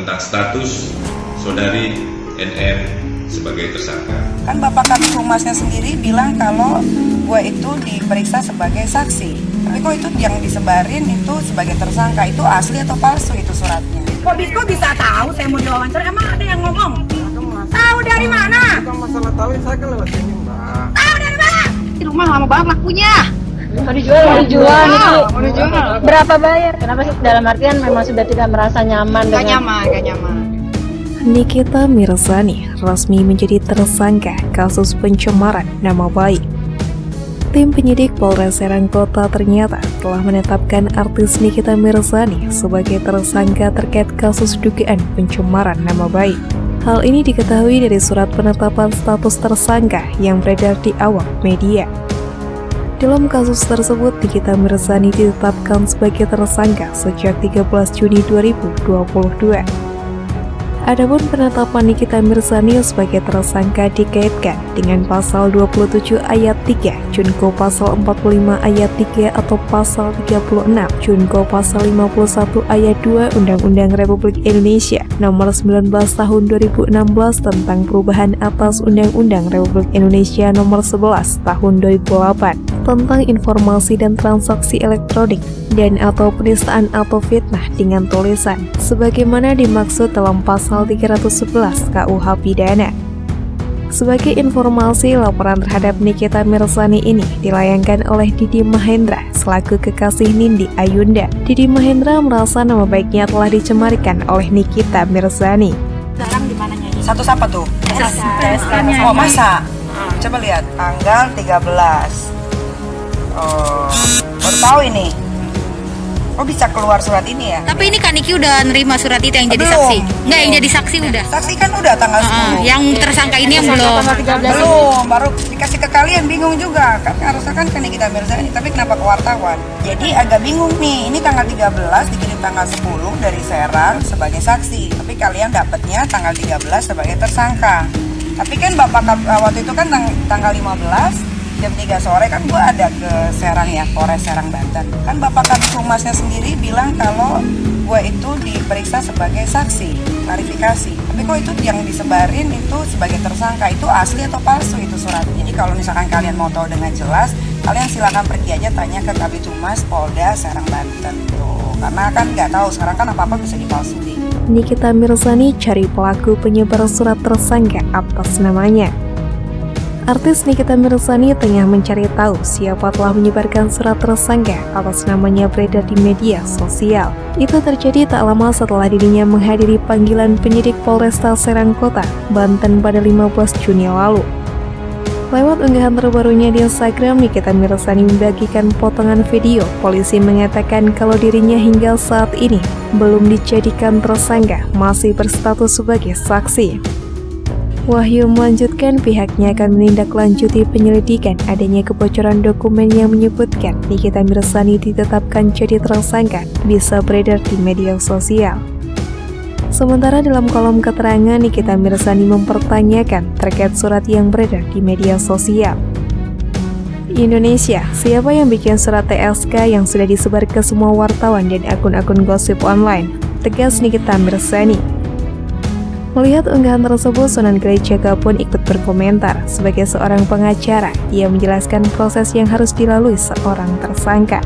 tentang status saudari NM sebagai tersangka. Kan Bapak Kabid Humasnya sendiri bilang kalau gue itu diperiksa sebagai saksi. Tapi kok itu yang disebarin itu sebagai tersangka, itu asli atau palsu itu suratnya? Kok bisa tahu saya mau diwawancara? Emang ada yang ngomong? Tahu dari mana? Bukan masalah tahu, saya kan lewat sini, Mbak. Tahu dari mana? Di rumah lama banget lakunya. Mau dijual nih. Mau Berapa bayar? Kenapa sih? Dalam artian memang sudah tidak merasa nyaman Gak dengan nyaman. Nikita Mirzani resmi menjadi tersangka kasus pencemaran nama baik. Tim penyidik Polres Serang Kota ternyata telah menetapkan artis Nikita Mirzani sebagai tersangka terkait kasus dugaan pencemaran nama baik. Hal ini diketahui dari surat penetapan status tersangka yang beredar di awak media. Dalam kasus tersebut, Nikita Mirzani ditetapkan sebagai tersangka sejak 13 Juni 2022. Adapun penetapan Nikita Mirzani sebagai tersangka dikaitkan dengan pasal 27 ayat 3 Junko pasal 45 ayat 3 atau pasal 36 Junko pasal 51 ayat 2 Undang-Undang Republik Indonesia Nomor 19 Tahun 2016 tentang perubahan atas Undang-Undang Republik Indonesia Nomor 11 Tahun 2008 tentang informasi dan transaksi elektronik dan atau penistaan atau fitnah dengan tulisan sebagaimana dimaksud dalam pasal 311 KUH Pidana. Sebagai informasi, laporan terhadap Nikita Mirzani ini dilayangkan oleh Didi Mahendra selaku kekasih Nindi Ayunda. Didi Mahendra merasa nama baiknya telah dicemarkan oleh Nikita Mirzani. Sekarang di mananya ini? Satu siapa tuh? CSK-nya. Oh, masa? Coba lihat, tanggal 13. Oh, baru tahu ini. Oh, bisa keluar surat ini ya? Tapi ini Kak Niki udah nerima surat itu yang jadi Belum. saksi? Enggak, yang jadi saksi udah? Saksi kan udah tanggal 10. Yang tersangka ini yang belum? Belum, baru dikasih ke kalian, bingung juga. Kan harusnya kan Nikita Mirzani, tapi kenapa ke wartawan? Jadi agak bingung nih, ini tanggal 13 dikirim tanggal 10 dari Serang sebagai saksi. Tapi kalian dapatnya tanggal 13 sebagai tersangka. Tapi kan waktu itu kan tanggal 15 jam 3 sore kan gua ada ke Serang ya, Polres Serang Banten. Kan Bapak Kabid Humasnya sendiri bilang kalau gua itu diperiksa sebagai saksi, klarifikasi. Tapi kok itu yang disebarin itu sebagai tersangka, itu asli atau palsu itu suratnya? Jadi kalau misalkan kalian mau tahu dengan jelas, kalian silakan pergi aja tanya ke Kabid Humas Polda Serang Banten tuh. Karena kan nggak tahu sekarang kan apa-apa bisa dipalsuin. Nikita Mirzani cari pelaku penyebar surat tersangka atas namanya. Artis Nikita Mirzani tengah mencari tahu siapa telah menyebarkan surat tersangka atas namanya beredar di media sosial. Itu terjadi tak lama setelah dirinya menghadiri panggilan penyidik Polresta Serang Kota, Banten pada 15 Juni lalu. Lewat unggahan terbarunya di Instagram, Nikita Mirzani membagikan potongan video. Polisi mengatakan kalau dirinya hingga saat ini belum dijadikan tersangka, masih berstatus sebagai saksi. Wahyu melanjutkan pihaknya akan menindaklanjuti penyelidikan adanya kebocoran dokumen yang menyebutkan Nikita Mirzani ditetapkan jadi tersangka bisa beredar di media sosial. Sementara dalam kolom keterangan, Nikita Mirzani mempertanyakan terkait surat yang beredar di media sosial. Indonesia, siapa yang bikin surat TSK yang sudah disebar ke semua wartawan dan akun-akun gosip online? Tegas Nikita Mirzani. Melihat unggahan tersebut, Sunan Kalijaga pun ikut berkomentar. Sebagai seorang pengacara, ia menjelaskan proses yang harus dilalui seorang tersangka.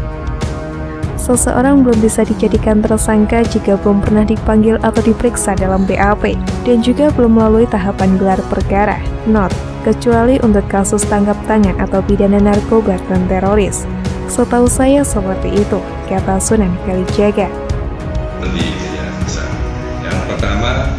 Seseorang belum bisa dijadikan tersangka jika belum pernah dipanggil atau diperiksa dalam BAP, dan juga belum melalui tahapan gelar perkara, not, kecuali untuk kasus tangkap tangan atau pidana narkoba dan teroris. Setahu saya seperti itu, kata Sunan Kalijaga. Yang pertama,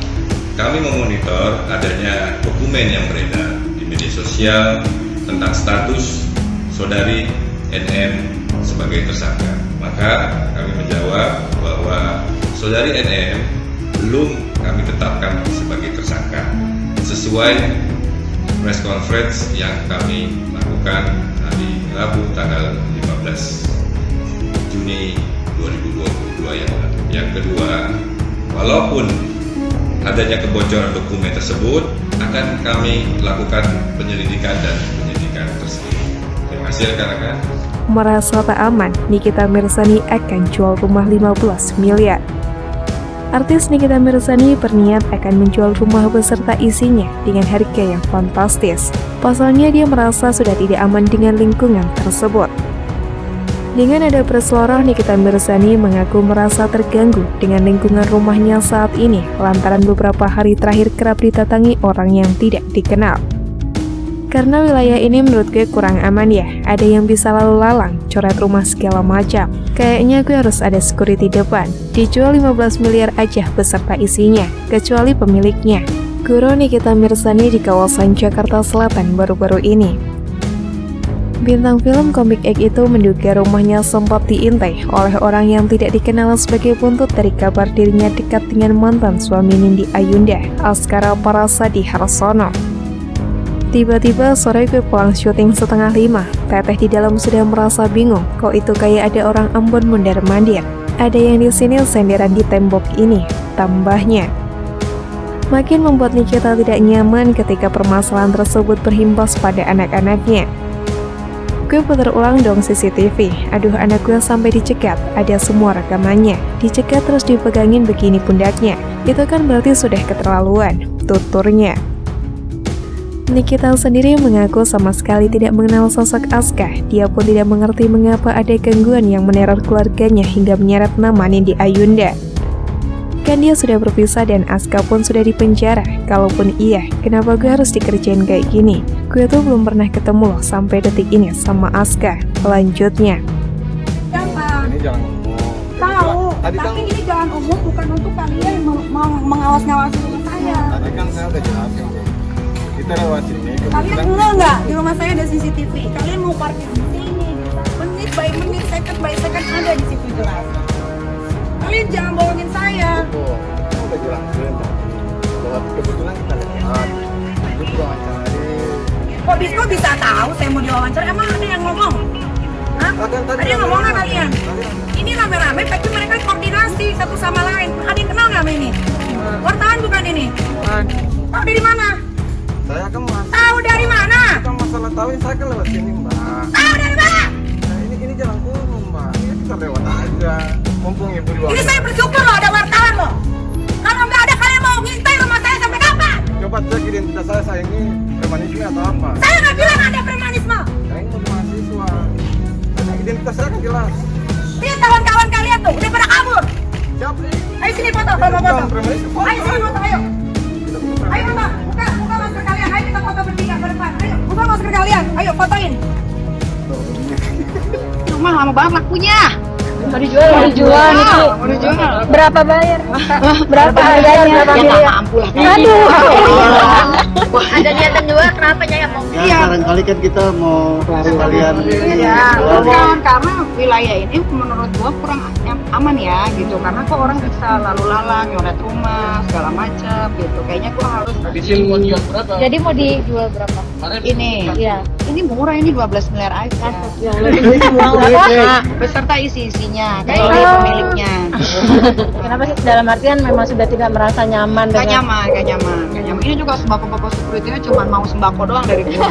kami memonitor adanya dokumen yang beredar di media sosial tentang status saudari NM sebagai tersangka. Maka kami menjawab bahwa saudari NM belum kami tetapkan sebagai tersangka sesuai press conference yang kami lakukan hari Rabu tanggal 15 Juni 2022 yang lalu. Yang kedua, walaupun adanya kebocoran dokumen tersebut, akan kami lakukan penyelidikan dan penyidikan tersebut. Terima kasih rekan-rekan. Merasa tak aman, Nikita Mirzani akan jual rumah 15 miliar. Artis Nikita Mirzani berniat akan menjual rumah beserta isinya dengan harga yang fantastis. Pasalnya dia merasa sudah tidak aman dengan lingkungan tersebut. Dengan ada berseloroh, Nikita Mirzani mengaku merasa terganggu dengan lingkungan rumahnya saat ini lantaran beberapa hari terakhir kerap didatangi orang yang tidak dikenal. Karena wilayah ini menurut gue kurang aman ya, ada yang bisa lalu lalang, coret rumah segala macam. Kayaknya gue harus ada security depan. Dijual 15 miliar aja beserta isinya, kecuali pemiliknya. Guru Nikita Mirzani di kawasan Jakarta Selatan baru-baru ini. Bintang film Comic X itu menduga rumahnya sempat diintai oleh orang yang tidak dikenal sebagai buntut dari kabar dirinya dekat dengan mantan suami Nindi Ayunda, Askara Parasadi Harsono. Tiba-tiba sore gue pulang syuting setengah 5, teteh di dalam sudah merasa bingung, kok itu kayak ada orang Ambon mondar-mandir. Ada yang di sini senderan di tembok ini, tambahnya. Makin membuat Nikita tidak nyaman ketika permasalahan tersebut berimbas pada anak-anaknya. Gue putar ulang dong CCTV, aduh anak gue sampai dicegat, ada semua rekamannya. Dicegat terus dipegangin begini pundaknya, itu kan berarti sudah keterlaluan, tuturnya. Nikita sendiri mengaku sama sekali tidak mengenal sosok Aska. Dia pun tidak mengerti mengapa ada gangguan yang meneror keluarganya hingga menyeret nama Nindi Ayunda. Kan dia sudah berpisah dan Aska pun sudah dipenjara. Kalaupun iya, kenapa gue harus dikerjain kayak gini? Gue tuh belum pernah ketemu loh sampai detik ini sama Aska. Lanjutnya. Ini jangan ngomong. Tahu, Tadi kan, tapi ini jalan umum bukan untuk kalian mengawas-ngawasi rumah saya. tadi kan saya udah jelasin. Kita lewat sini. Kalian kebetulan enggak di rumah saya ada CCTV. Kalian mau parkir di sini, menit by menit, second by second ada di situ jelas. Kalian jangan bohongin saya. Oh, kita udah jelasin tadi. Lewat kebetulan kita lewat. Itu diwawancara. Kok bisa tahu saya mau diwawancara? Emang ada yang ngomong? Hah? Ada yang ngomong nggak kalian? Ini rame-rame, tapi mereka koordinasi satu sama lain. Ada yang kenal nggak sama ini? Wartawan bukan ini? Tahu dari mana? Saya kan mas. Tahu dari mana? Bukan masalah tahu, saya kan lewat sini mbak. Tahu dari mana? Nah, ini jalan umum mbak. Ini kita lewat aja. Mumpung ibu di Ini saya bersyukur loh ada wartawan loh. Kalau nggak ada kalian mau ngintai rumah saya sampai kapan? Coba cek identitas saya ini premanisme atau apa? Saya nggak bilang ada premanisme. Saya ini mau mahasiswa. Karena identitas saya kan jelas. Lihat kawan-kawan kalian tuh udah pada kabur. Siapa sih? Ayo sini foto, foto. Premanisme. Ayo sini foto, ayo. Ayo foto, buka masker kalian. Ayo kita foto bertiga ke depan. Ayo, buka masker kalian. Ayo fotoin. Rumah lama banget lakunya. Mau dijual nih. Berapa bayar? Berapa harganya? Ya nggak mampu lah. Aduh. Ada niatan jual, kenapa nyayang mau? Ya, barangkali kan kita mau sekalian Karena wilayah ini menurut gua kurang aman ya gitu. Karena kok orang bisa lalu lalang, nyoret rumah, segala macam gitu. Kayaknya gua harus. Jadi mau dijual berapa? Ini, Iya. ini murah, ini 12 miliar aja. Beserta isi-isinya, kayak ini pemiliknya. Kenapa sih? Dalam artian memang sudah tidak merasa nyaman Gak dengan nyaman. Ini juga sembako security-nya cuma mau sembako doang dari gua.